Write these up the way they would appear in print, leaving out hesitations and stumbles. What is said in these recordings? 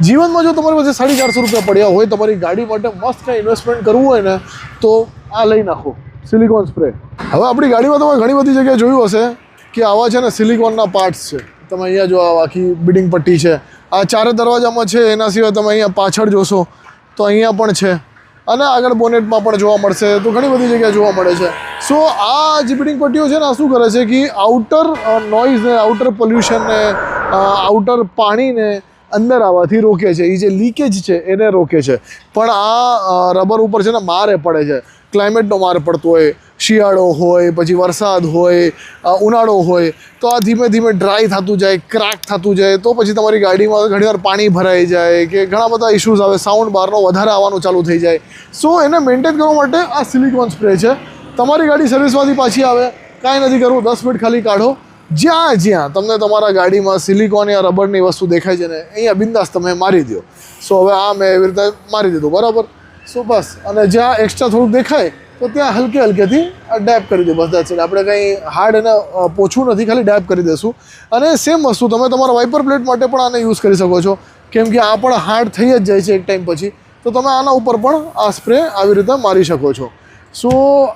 જીવનમાં જો તમારી પાસે 450 રૂપિયા પડ્યા હોય તમારી ગાડી માટે મસ્ત કંઈ ઇન્વેસ્ટમેન્ટ કરવું હોય ને તો આ લઈ નાખો સિલિકોન સ્પ્રે. હવે આપણી ગાડીમાં તમે ઘણી બધી જગ્યાએ જોયું હશે કે આવા છે ને સિલિકોનના પાર્ટ્સ છે. તમે અહીંયા જો આ આખી બિડિંગ પટ્ટી છે, આ ચારે દરવાજામાં છે. એના સિવાય તમે અહીંયા પાછળ જોશો તો અહીંયા પણ છે અને આગળ બોનેટમાં પણ જોવા મળશે. તો ઘણી બધી જગ્યાએ જોવા મળે છે. સો આ જે બિડિંગ પટ્ટીઓ છે ને આ શું કરે છે કે આઉટર નોઇઝને, આઉટર પોલ્યુશનને, આઉટર પાણીને અંદર આવવાથી રોકે છે. એ જે લીકેજ છે એને રોકે છે. પણ આ રબર ઉપર છે ને મારે પડે છે. ક્લાઇમેટનો માર પડતો હોય, શિયાળો હોય, પછી વરસાદ હોય, ઉનાળો હોય, તો આ ધીમે ધીમે ડ્રાય થતું જાય, ક્રેક થતું જાય, તો પછી તમારી ગાડીમાં ઘણીવાર પાણી ભરાઈ જાય કે ઘણા બધા ઇશ્યુઝ આવે, સાઉન્ડ બહારનો વધારે આવવાનું ચાલુ થઈ જાય. સો એને મેન્ટેન કરવા માટે આ સિલિકોન સ્પ્રે છે. તમારી ગાડી સર્વિસમાંથી પાછી આવે, કાંઈ નથી કરવું, 10 મિનિટ ખાલી કાઢો. જ્યાં જ્યાં તમને તમારા ગાડીમાં સિલિકોન યા રબરની વસ્તુ દેખાય છે ને અહીંયા બિંદાસ તમે મારી દો. સો હવે આ મેં એવી રીતે મારી દીધું, બરાબર. સો બસ, અને જ્યાં એક્સ્ટ્રા થોડુંક દેખાય તો ત્યાં હલકેથી ડેપ કરી દો. બસ દેટ્સ ઇટ. આપણે કંઈ હાર્ડ એને પોછવું નથી, ખાલી ડેપ કરી દઈશું. અને સેમ વસ્તુ તમે તમારા વાઇપર પ્લેટ માટે પણ આને યુઝ કરી શકો છો, કેમ કે આ પણ હાર્ડ થઈ જ જાય છે એક ટાઈમ પછી. તો તમે આના ઉપર પણ આ સ્પ્રે આવી રીતે મારી શકો છો. સો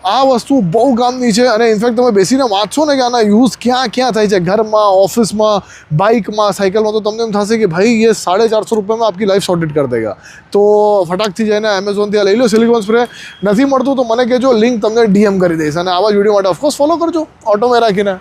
આ વસ્તુ બહુ કામની છે. અને ઇનફેક્ટ તમે બેસીને વાંચશો ને કે આના યુઝ ક્યાં ક્યાં થાય છે, ઘરમાં, ઓફિસમાં, બાઇકમાં, સાયકલમાં, તો તમને એમ થશે કે ભાઈ ये 450 रुपये में आपकी लाइफ सॉर्टेड कर देगा. તો ફટાકથી જઈને એમેઝોનથી લઈ લો સિલિકોન સ્પ્રે. નથી મળતું તો મને કહેજો, લિંક તમને DM કરી દઈશ. અને આવા જ વિડીયો માટે ઓફકોર્સ ફોલો કરજો ઓટોમાં રાખીને.